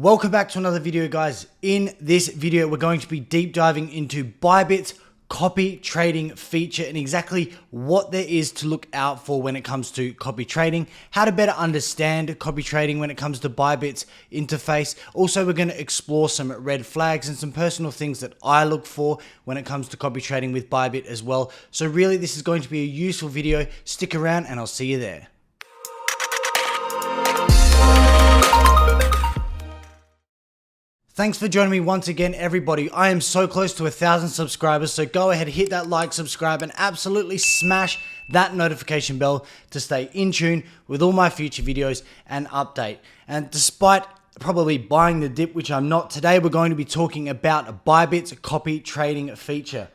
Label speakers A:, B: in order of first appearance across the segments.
A: Welcome back to another video, guys. In this video, we're going to be deep diving into Bybit's copy trading feature and exactly what there is to look out for when it comes to copy trading, how to better understand copy trading when it comes to Bybit's interface. Also, we're going to explore some red flags and some personal things that I look for when it comes to copy trading with Bybit as well. So really, this is going to be a useful video. Stick around and I'll see you there. Thanks for joining me once again, everybody. I am so close to 1,000 subscribers, so go ahead, hit that like, subscribe, and absolutely smash that notification bell to stay in tune with all my future videos and update. And despite probably buying the dip, which I'm not, today we're going to be talking about Bybit's copy trading feature.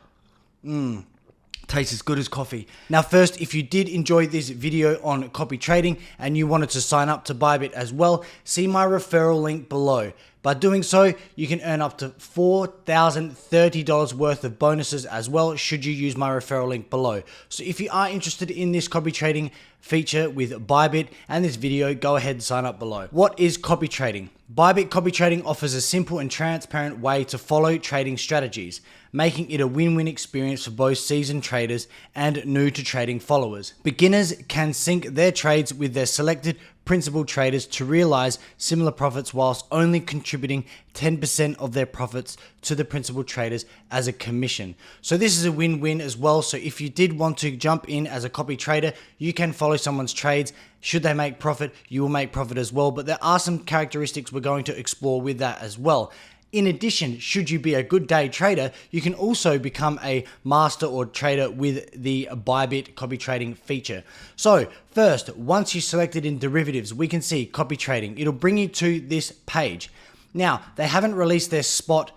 A: Tastes as good as coffee. Now first, if you did enjoy this video on copy trading and you wanted to sign up to Bybit as well, see my referral link below. By doing so, you can earn up to $4,030 worth of bonuses as well should you use my referral link below. So if you are interested in this copy trading feature with Bybit and this video, go ahead and sign up below. What is copy trading? Bybit Copy Trading offers a simple and transparent way to follow trading strategies, making it a win-win experience for both seasoned traders and new to trading followers. Beginners can sync their trades with their selected principal traders to realize similar profits whilst only contributing 10% of their profits to the principal traders as a commission. So this is a win-win as well. So if you did want to jump in as a copy trader, you can follow someone's trades. Should they make profit, you will make profit as well. But there are some characteristics we're going to explore with that as well. In addition, should you be a good day trader, you can also become a master or trader with the Bybit copy trading feature. So first, once you selected in derivatives, we can see copy trading. It'll bring you to this page. Now, they haven't released their spot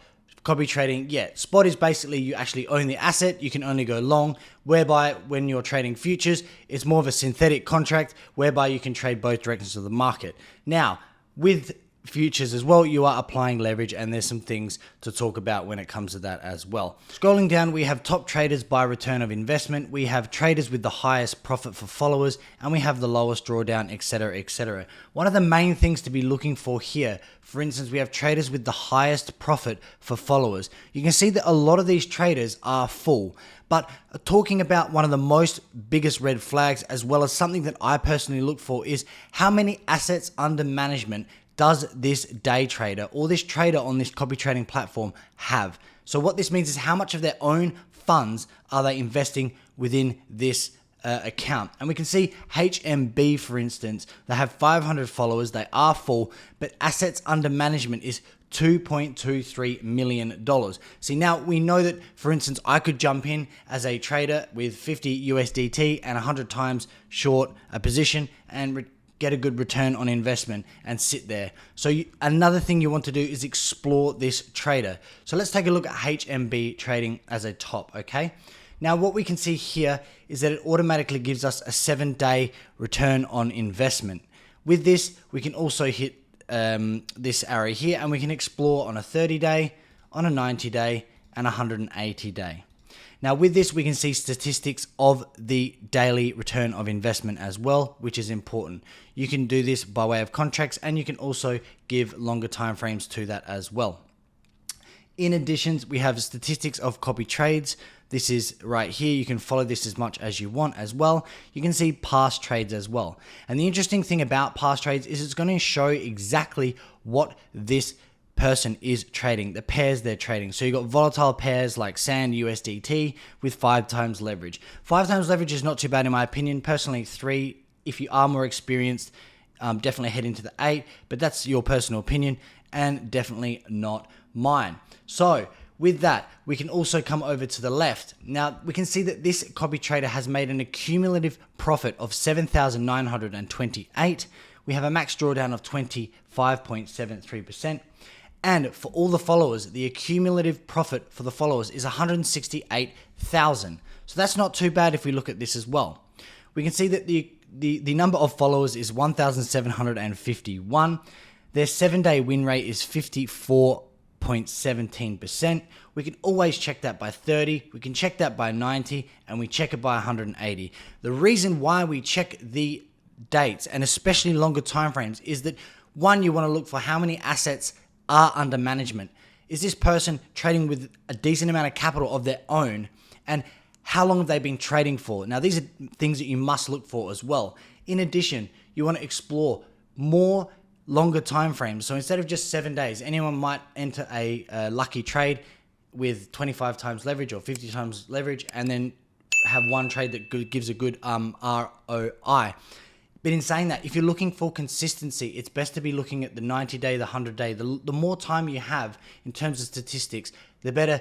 A: copy trading yet. Spot is basically you actually own the asset, you can only go long, whereby when you're trading futures, it's more of a synthetic contract whereby you can trade both directions of the market. Now, with futures as well, you are applying leverage, and there's some things to talk about when it comes to that as well. Scrolling down, we have top traders by return of investment, we have traders with the highest profit for followers, and we have the lowest drawdown, etc, etc. One of the main things to be looking for here, for instance, we have traders with the highest profit for followers. You can see that a lot of these traders are full. But talking about one of the most biggest red flags, as well as something that I personally look for, is how many assets under management does this day trader or this trader on this copy trading platform have? So what this means is how much of their own funds are they investing within this account. And we can see HMB, for instance, they have 500 followers, they are full, but assets under management is $2.23 million. See, now we know that, for instance, I could jump in as a trader with 50 USDT and 100 times short a position and get a good return on investment and sit there. So another thing you want to do is explore this trader. So let's take a look at HMB trading as a top, okay? Now what we can see here is that it automatically gives us a 7-day return on investment. With this, we can also hit this arrow here and we can explore on a 30-day, on a 90-day, and 180-day. Now with this, we can see statistics of the daily return of investment as well, which is important. You can do this by way of contracts, and you can also give longer time frames to that as well. In addition, we have statistics of copy trades. This is right here. You can follow this as much as you want as well. You can see past trades as well. And the interesting thing about past trades is it's going to show exactly what this person is trading, the pairs they're trading. So you've got volatile pairs like SAND USDT with 5 times leverage. 5 times leverage is not too bad in my opinion. Personally, 3. If you are more experienced, definitely head into the 8, but that's your personal opinion and definitely not mine. So with that, we can also come over to the left. Now we can see that this copy trader has made an accumulative profit of 7,928. We have a max drawdown of 25.73%. And for all the followers, the accumulative profit for the followers is 168,000. So that's not too bad if we look at this as well. We can see that the number of followers is 1,751. Their 7-day win rate is 54.17%. We can always check that by 30, we can check that by 90, and we check it by 180. The reason why we check the dates and especially longer time frames is that One, you want to look for how many assets are under management. Is this person trading with a decent amount of capital of their own? And how long have they been trading for? Now, these are things that you must look for as well. In addition, you want to explore more longer time frames. So instead of just 7 days, anyone might enter a lucky trade with 25 times leverage or 50 times leverage and then have one trade that gives a good ROI. But in saying that, if you're looking for consistency, it's best to be looking at the 90-day, the 100-day. The more time you have in terms of statistics, the better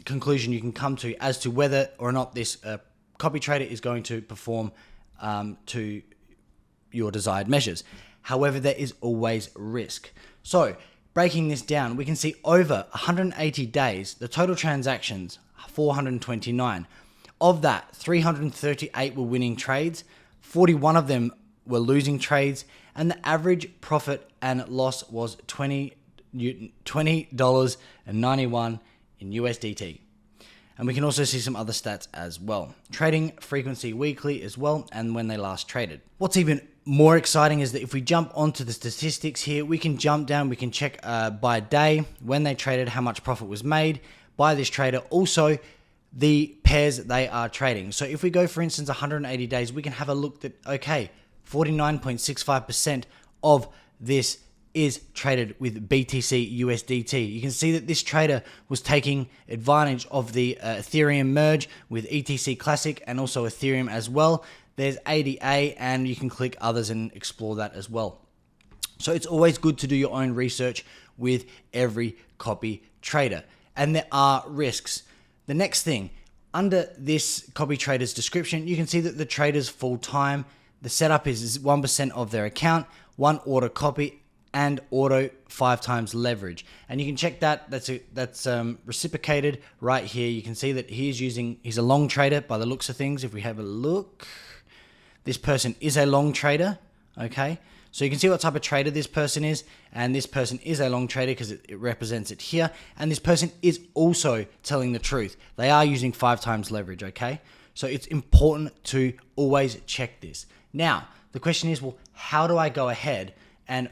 A: conclusion you can come to as to whether or not this copy trader is going to perform to your desired measures. However, there is always risk. So breaking this down, we can see over 180 days, the total transactions, 429. Of that, 338 were winning trades, 41 of them were losing trades, and the average profit and loss was $20.91 in USDT. And we can also see some other stats as well. Trading frequency weekly as well, and when they last traded. What's even more exciting is that if we jump onto the statistics here, we can jump down, we can check by day, when they traded, how much profit was made by this trader, also the pairs that they are trading. So if we go, for instance, 180 days, we can have a look that, okay, 49.65% of this is traded with BTC USDT. You can see that this trader was taking advantage of the Ethereum merge with ETC Classic and also Ethereum as well. There's ADA, and you can click others and explore that as well. So it's always good to do your own research with every copy trader. And there are risks. The next thing, under this copy trader's description, you can see that the trader's full-time. The setup is 1% of their account, one order copy, and auto 5 times leverage. And you can check that. That's reciprocated right here. You can see that he's a long trader by the looks of things. If we have a look, this person is a long trader. Okay, so you can see what type of trader this person is, and this person is a long trader because it represents it here. And this person is also telling the truth. They are using 5 times leverage. Okay, so it's important to always check this. Now the question is, well, how do I go ahead and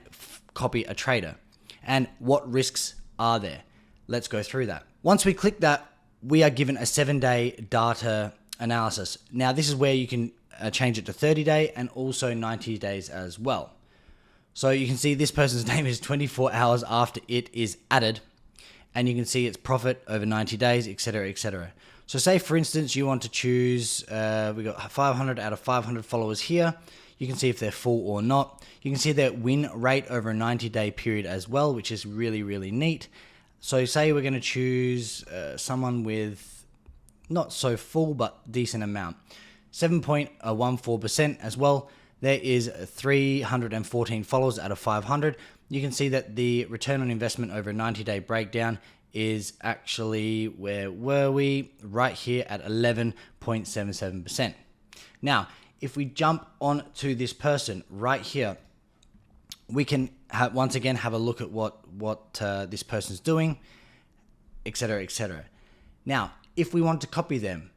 A: copy a trader, and what risks are there? Let's go through that. Once we click that, we are given a 7-day data analysis. Now this is where you can change it to 30-day and also 90 days as well. So you can see this person's name is 24 hours after it is added, and you can see its profit over 90 days, etc., etc. So say, for instance, you want to choose, we got 500 out of 500 followers here. You can see if they're full or not. You can see their win rate over a 90-day period as well, which is really, really neat. So say we're going to choose someone with not so full, but decent amount. 7.14% as well. There is 314 followers out of 500. You can see that the return on investment over a 90-day breakdown is actually, where were we? Right here at 11.77%. Now, if we jump on to this person right here, we can once again have a look at what this person's doing, etc., etc. Now, if we want to copy them,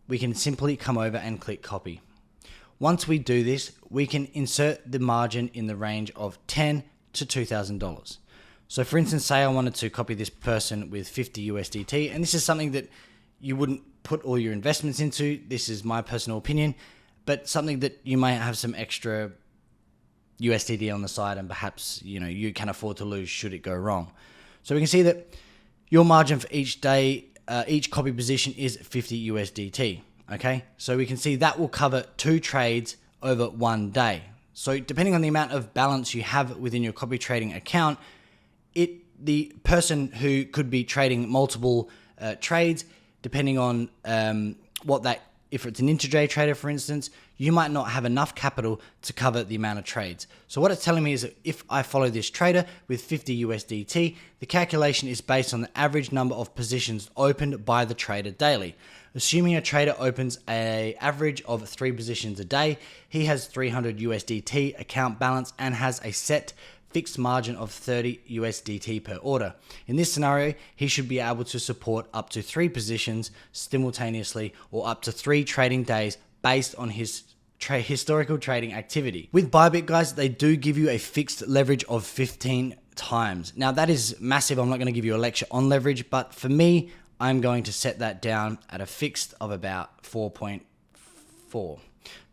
A: we can simply come over and click copy. Once we do this, we can insert the margin in the range of $10 to $2,000. So for instance, say I wanted to copy this person with 50 USDT, and this is something that you wouldn't put all your investments into. This is my personal opinion, but something that you might have some extra USDT on the side, and perhaps you can afford to lose should it go wrong. So we can see that your margin for each day, each copy position is 50 USDT. Okay, so we can see that will cover 2 trades over 1 day. So depending on the amount of balance you have within your copy trading account, the person who could be trading multiple trades, depending on if it's an intraday trader, for instance, you might not have enough capital to cover the amount of trades. So what it's telling me is that if I follow this trader with 50 USDT, the calculation is based on the average number of positions opened by the trader daily. Assuming a trader opens an average of 3 positions a day, he has 300 USDT account balance and has a set fixed margin of 30 USDT per order. In this scenario, he should be able to support up to 3 positions simultaneously or up to 3 trading days based on his historical trading activity. With Bybit, guys, they do give you a fixed leverage of 15 times. Now that is massive. I'm not going to give you a lecture on leverage, but for me, I'm going to set that down at a fixed of about 4.4.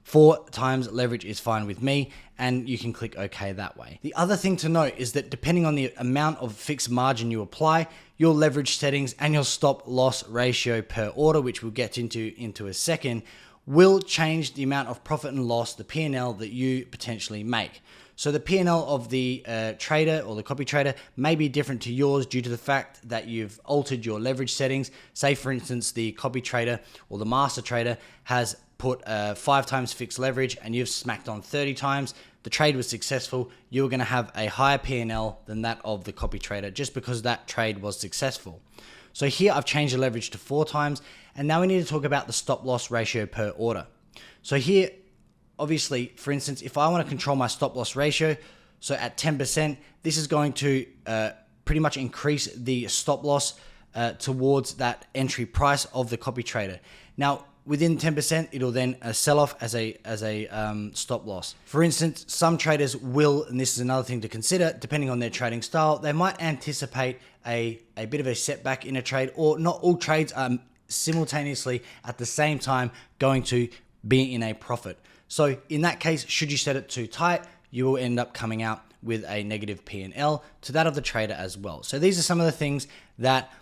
A: 4 times leverage is fine with me, and you can click OK that way. The other thing to note is that depending on the amount of fixed margin you apply, your leverage settings and your stop loss ratio per order, which we'll get into a second, will change the amount of profit and loss, the P&L that you potentially make. So the P&L of the trader or the copy trader may be different to yours due to the fact that you've altered your leverage settings. Say for instance, the copy trader or the master trader has put 5 times fixed leverage and you've smacked on 30 times. The trade was successful. You're going to have a higher P&L than that of the copy trader just because that trade was successful. So here I've changed the leverage to 4 times, and now we need to talk about the stop loss ratio per order. So here, obviously, for instance, if I want to control my stop loss ratio, so at 10%, this is going to pretty much increase the stop loss towards that entry price of the copy trader. Now, within 10%, it'll then sell off as a stop loss. For instance, some traders will, and this is another thing to consider, depending on their trading style, they might anticipate a bit of a setback in a trade, or not all trades are simultaneously at the same time going to be in a profit. So in that case, should you set it too tight, you will end up coming out with a negative P&L to that of the trader as well. So these are some of the things that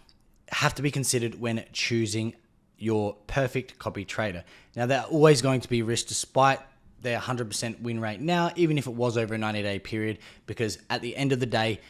A: have to be considered when choosing your perfect copy trader. Now, they're always going to be risk despite their 100% win rate now, even if it was over a 90-day period, because at the end of the day,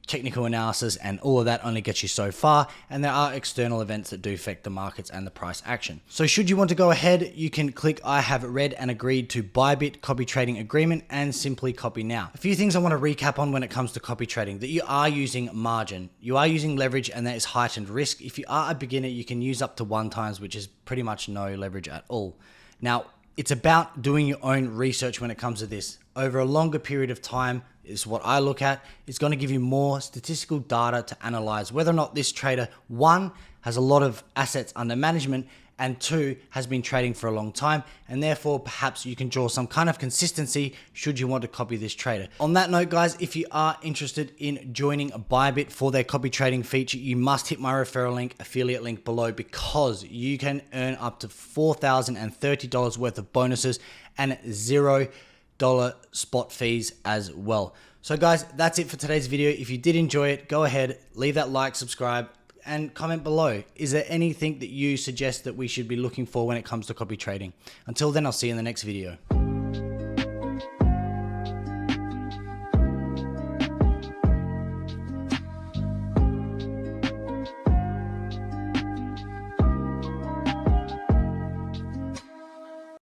A: technical analysis and all of that only gets you so far, and there are external events that do affect the markets and the price action. So should you want to go ahead, you can click I have read and agreed to Bybit Copy Trading Agreement and simply copy now. A few things I want to recap on when it comes to copy trading: that you are using margin, you are using leverage, and that is heightened risk. If you are a beginner, you can use up to 1 times, which is pretty much no leverage at all. Now, it's about doing your own research when it comes to this. Over a longer period of time is what I look at. It's going to give you more statistical data to analyze whether or not this trader, 1, has a lot of assets under management, and 2, has been trading for a long time, and therefore perhaps you can draw some kind of consistency should you want to copy this trader. On that note, guys, if you are interested in joining Bybit for their copy trading feature, you must hit my referral link, affiliate link below, because you can earn up to $4,030 worth of bonuses and $0 spot fees as well. So guys, that's it for today's video. If you did enjoy it, go ahead, leave that like, subscribe, and comment below. Is there anything that you suggest that we should be looking for when it comes to copy trading? Until then, I'll see you in the next video.